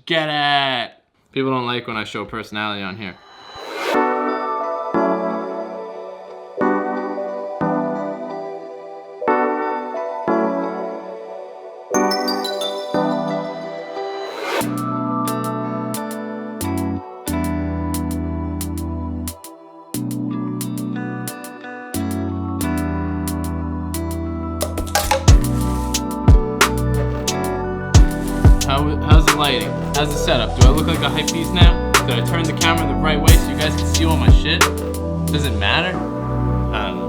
Get it! People don't like when I show personality on here. How's the lighting? How's the setup? Do I look like a hype beast now? Did I turn the camera the right way so you guys can see all my shit? Does it matter? I don't know.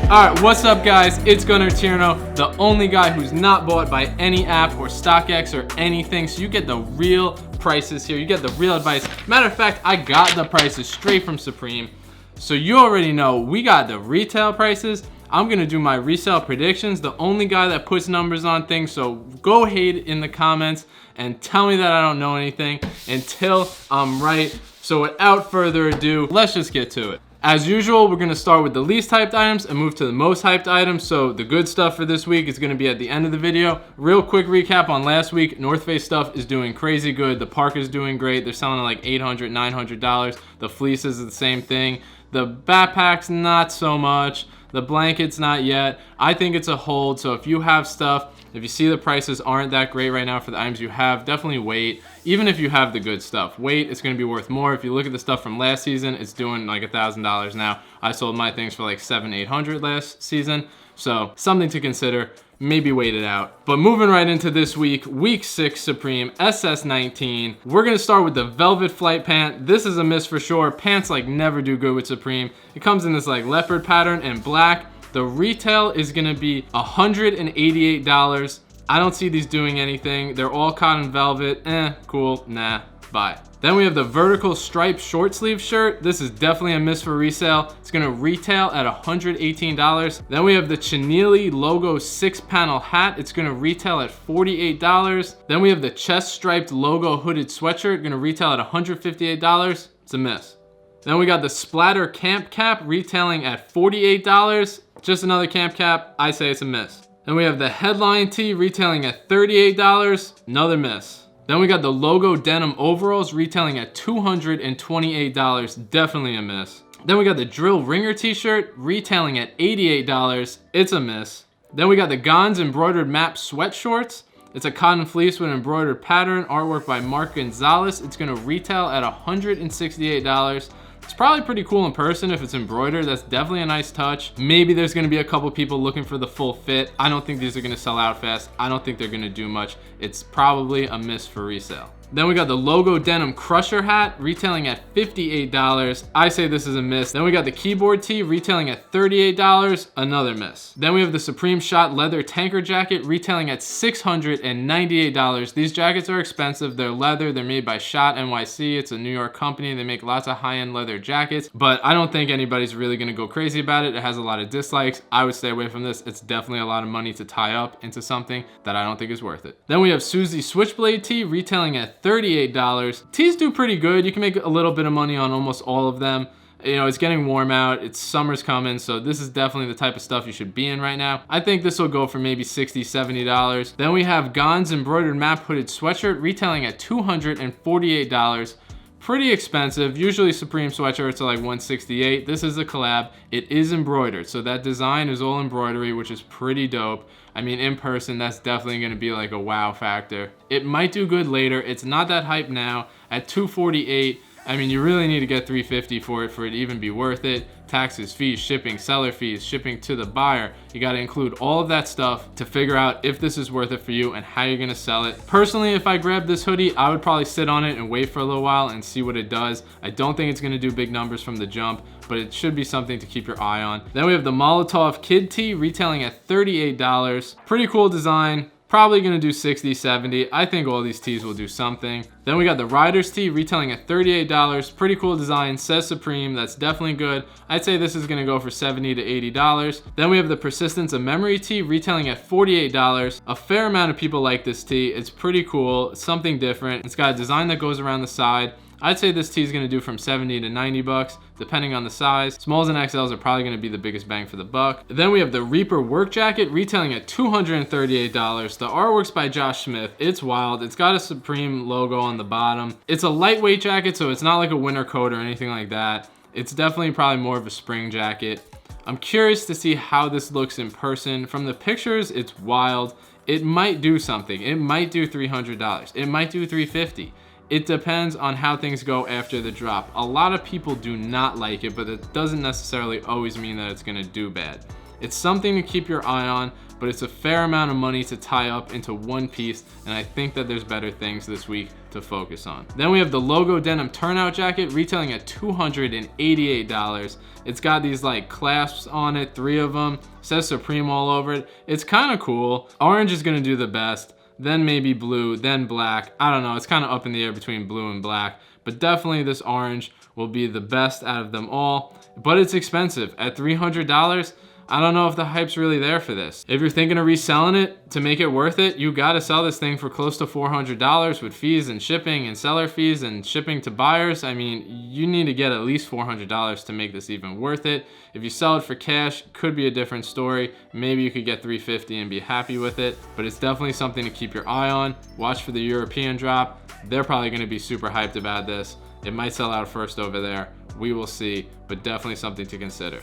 Alright, what's up guys? It's Gunner Tierno, the only guy who's not bought by any app or StockX or anything, so you get the real prices here. You get the real advice. Matter of fact, I got the prices straight from Supreme. So you already know we got the retail prices. I'm gonna do my resale predictions, the only guy that puts numbers on things, so go hate in the comments and tell me that I don't know anything until I'm right. So without further ado, let's just get to it. As usual, we're gonna start with the least hyped items and move to the most hyped items. So the good stuff for this week is gonna be at the end of the video. Real quick recap on last week. North Face stuff is doing crazy good. The parka's doing great. They're selling at like $800, $900. The fleeces is the same thing. The backpacks, not so much. The blankets, not yet. I think it's a hold, so if you have stuff, if you see the prices aren't that great right now for the items you have, definitely wait. Even if you have the good stuff, wait, it's gonna be worth more. If you look at the stuff from last season, it's doing like $1,000 now. I sold my things for like $700, $800 last season. So something to consider, maybe wait it out. But moving right into this week, week 6 Supreme, SS19. We're gonna start with the Velvet Flight Pant. This is a miss for sure. Pants like never do good with Supreme. It comes in this like leopard pattern and black. The retail is gonna be $188. I don't see these doing anything. They're all cotton velvet, cool, nah, bye. Then we have the vertical striped short sleeve shirt. This is definitely a miss for resale. It's gonna retail at $118. Then we have the Chenille Logo 6-panel hat. It's gonna retail at $48. Then we have the chest striped logo hooded sweatshirt, gonna retail at $158. It's a miss. Then we got the Splatter Camp Cap retailing at $48. Just another camp cap, I say it's a miss. Then we have the headline tee retailing at $38, another miss. Then we got the logo denim overalls retailing at $228, definitely a miss. Then we got the drill ringer t-shirt retailing at $88, it's a miss. Then we got the Gonz embroidered map sweatshorts. It's a cotton fleece with embroidered pattern, artwork by Mark Gonzalez. It's gonna retail at $168. It's probably pretty cool in person if it's embroidered. That's definitely a nice touch. Maybe there's gonna be a couple people looking for the full fit. I don't think these are gonna sell out fast. I don't think they're gonna do much. It's probably a miss for resale. Then we got the logo denim crusher hat retailing at $58. I say this is a miss. Then we got the keyboard tee retailing at $38, another miss. Then we have the Supreme Schott leather tanker jacket retailing at $698. These jackets are expensive. They're leather, they're made by Schott NYC. It's a New York company. They make lots of high-end leather jackets, but I don't think anybody's really gonna go crazy about it. It has a lot of dislikes. I would stay away from this. It's definitely a lot of money to tie up into something that I don't think is worth it. Then we have Suzie Switchblade Tee retailing at $38. Tees do pretty good. You can make a little bit of money on almost all of them. You know, it's getting warm out, it's summer's coming, so this is definitely the type of stuff you should be in right now. I think this will go for maybe $60, $70. Then we have Gonz embroidered map hooded sweatshirt retailing at $248. Pretty expensive. Usually Supreme sweatshirts are like $168. This is a collab. It is embroidered, so that design is all embroidery, which is pretty dope. I mean, in person, that's definitely gonna be like a wow factor. It might do good later. It's not that hype now. At $248, I mean, you really need to get $350 for it to even be worth it. Taxes, fees, shipping, seller fees, shipping to the buyer. You gotta include all of that stuff to figure out if this is worth it for you and how you're gonna sell it. Personally, if I grabbed this hoodie, I would probably sit on it and wait for a little while and see what it does. I don't think it's gonna do big numbers from the jump, but it should be something to keep your eye on. Then we have the Molotov Kid Tee retailing at $38. Pretty cool design. Probably gonna do 60, 70. I think all these tees will do something. Then we got the Riders tee retailing at $38. Pretty cool design, says Supreme, that's definitely good. I'd say this is gonna go for $70 to $80. Then we have the Persistence of Memory tee retailing at $48. A fair amount of people like this tee. It's pretty cool, it's something different. It's got a design that goes around the side. I'd say this tee is gonna do from 70 to 90 bucks, depending on the size. Smalls and XLs are probably gonna be the biggest bang for the buck. Then we have the Reaper work jacket, retailing at $238. The artwork's by Josh Smith. It's wild. It's got a Supreme logo on the bottom. It's a lightweight jacket, so it's not like a winter coat or anything like that. It's definitely probably more of a spring jacket. I'm curious to see how this looks in person. From the pictures, it's wild. It might do something. It might do $300. It might do $350. It depends on how things go after the drop. A lot of people do not like it, but it doesn't necessarily always mean that it's gonna do bad. It's something to keep your eye on, but it's a fair amount of money to tie up into one piece, and I think that there's better things this week to focus on. Then we have the Logo Denim Turnout jacket, retailing at $288. It's got these like clasps on it, 3 of them, says Supreme all over it. It's kind of cool. Orange is gonna do the best, then maybe blue, then black. I don't know, it's kind of up in the air between blue and black, but definitely this orange will be the best out of them all, but it's expensive. At $300, I don't know if the hype's really there for this. If you're thinking of reselling it to make it worth it, you gotta sell this thing for close to $400 with fees and shipping and seller fees and shipping to buyers. I mean, you need to get at least $400 to make this even worth it. If you sell it for cash, could be a different story. Maybe you could get $350 and be happy with it, but it's definitely something to keep your eye on. Watch for the European drop. They're probably gonna be super hyped about this. It might sell out first over there. We will see, but definitely something to consider.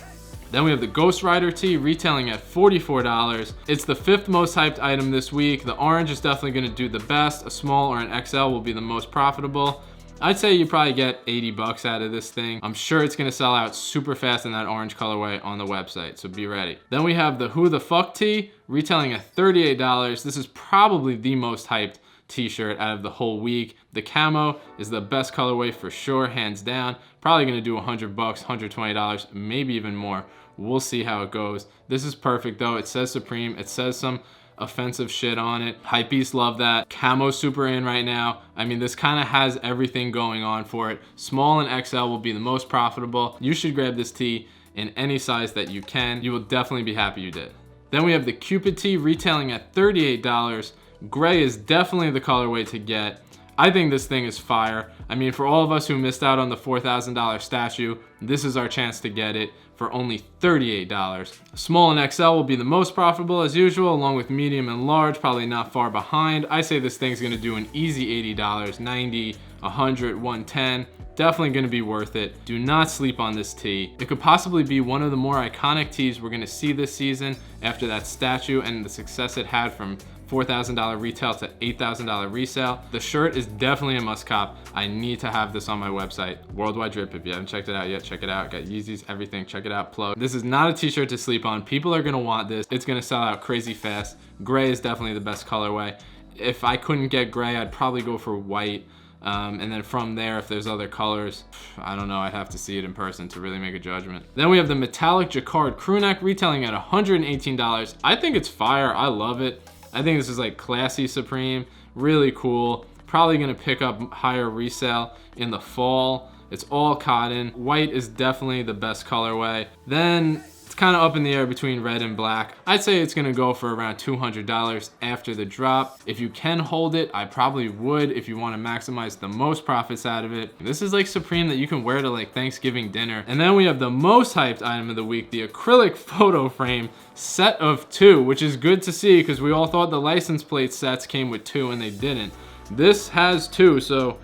Then we have the Ghost Rider tee, retailing at $44. It's the 5th most hyped item this week. The orange is definitely gonna do the best. A small or an XL will be the most profitable. I'd say you probably get 80 bucks out of this thing. I'm sure it's gonna sell out super fast in that orange colorway on the website, so be ready. Then we have the Who the Fuck tee, retailing at $38. This is probably the most hyped t-shirt out of the whole week. The camo is the best colorway for sure, hands down. Probably gonna do 100 bucks, $120, maybe even more. We'll see how it goes. This is perfect though. It says Supreme, it says some offensive shit on it. Hypebeasts love that. Camo super in right now. I mean, this kind of has everything going on for it. Small and XL will be the most profitable. You should grab this tee in any size that you can. You will definitely be happy you did. Then we have the Cupid Tee, retailing at $38. Gray is definitely the colorway to get. I think this thing is fire. I mean, for all of us who missed out on the $4,000 statue, this is our chance to get it for only $38. Small and XL will be the most profitable as usual, along with medium and large, probably not far behind. I say this thing's gonna do an easy $80, $90, $100, $110. Definitely gonna be worth it. Do not sleep on this tee. It could possibly be one of the more iconic tees we're gonna see this season after that statue and the success it had from $4,000 retail to $8,000 resale. The shirt is definitely a must cop. I need to have this on my website. Worldwide Drip, if you haven't checked it out yet, check it out. Got Yeezys, everything, check it out, plug. This is not a t-shirt to sleep on. People are gonna want this. It's gonna sell out crazy fast. Gray is definitely the best colorway. If I couldn't get gray, I'd probably go for white. And then from there, if there's other colors, I don't know, I'd have to see it in person to really make a judgment. Then we have the metallic Jacquard Crewneck, retailing at $118. I think it's fire, I love it. I think this is like classy Supreme, really cool. Probably gonna pick up higher resale in the fall. It's all cotton. White is definitely the best colorway. Then it's kind of up in the air between red and black. I'd say it's gonna go for around $200 after the drop. If you can hold it, I probably would if you wanna maximize the most profits out of it. This is like Supreme that you can wear to like Thanksgiving dinner. And then we have the most hyped item of the week, the acrylic photo frame set of 2, which is good to see because we all thought the license plate sets came with 2 and they didn't. This has 2, so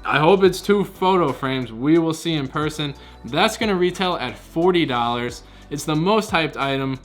I hope it's 2 photo frames. We will see in person. That's gonna retail at $40. It's the most hyped item.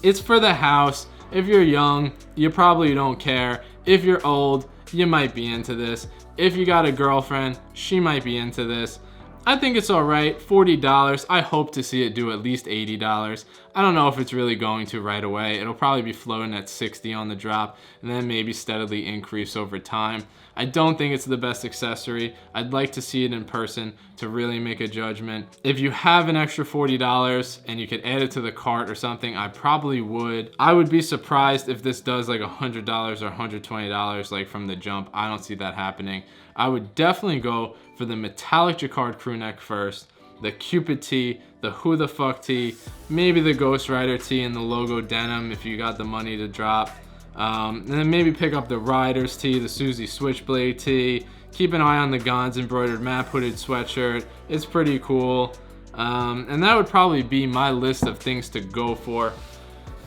It's for the house. If you're young, you probably don't care. If you're old, you might be into this. If you got a girlfriend, she might be into this. I think it's all right, $40. I hope to see it do at least $80. I don't know if it's really going to right away. It'll probably be floating at 60 on the drop and then maybe steadily increase over time. I don't think it's the best accessory. I'd like to see it in person to really make a judgment. If you have an extra $40 and you could add it to the cart or something, I probably would. I would be surprised if this does like $100 or $120 like from the jump. I don't see that happening. I would definitely go for the metallic Jacquard Crewneck first, the Cupid Tee, the Who the Fuck Tee, maybe the Ghost Rider Tee and the Logo Denim if you got the money to drop. And then maybe pick up the Riders tee, the Suzie Switchblade tee. Keep an eye on the Gonz embroidered map hooded sweatshirt. It's pretty cool. And that would probably be my list of things to go for.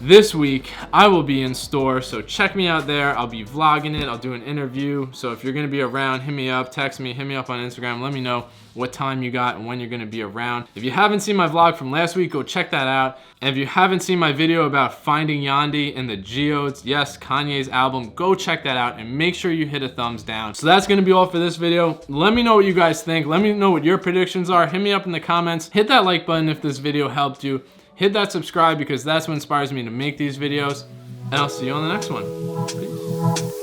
This week, I will be in store, so check me out there. I'll be vlogging it. I'll do an interview. So if you're going to be around, hit me up, text me, hit me up on Instagram. Let me know what time you got and when you're going to be around. If you haven't seen my vlog from last week, go check that out. And if you haven't seen my video about finding Yandhi and the Geodes, yes, Kanye's album, go check that out and make sure you hit a thumbs down. So that's going to be all for this video. Let me know what you guys think. Let me know what your predictions are. Hit me up in the comments. Hit that like button if this video helped you. Hit that subscribe because that's what inspires me to make these videos. And I'll see you on the next one. Peace.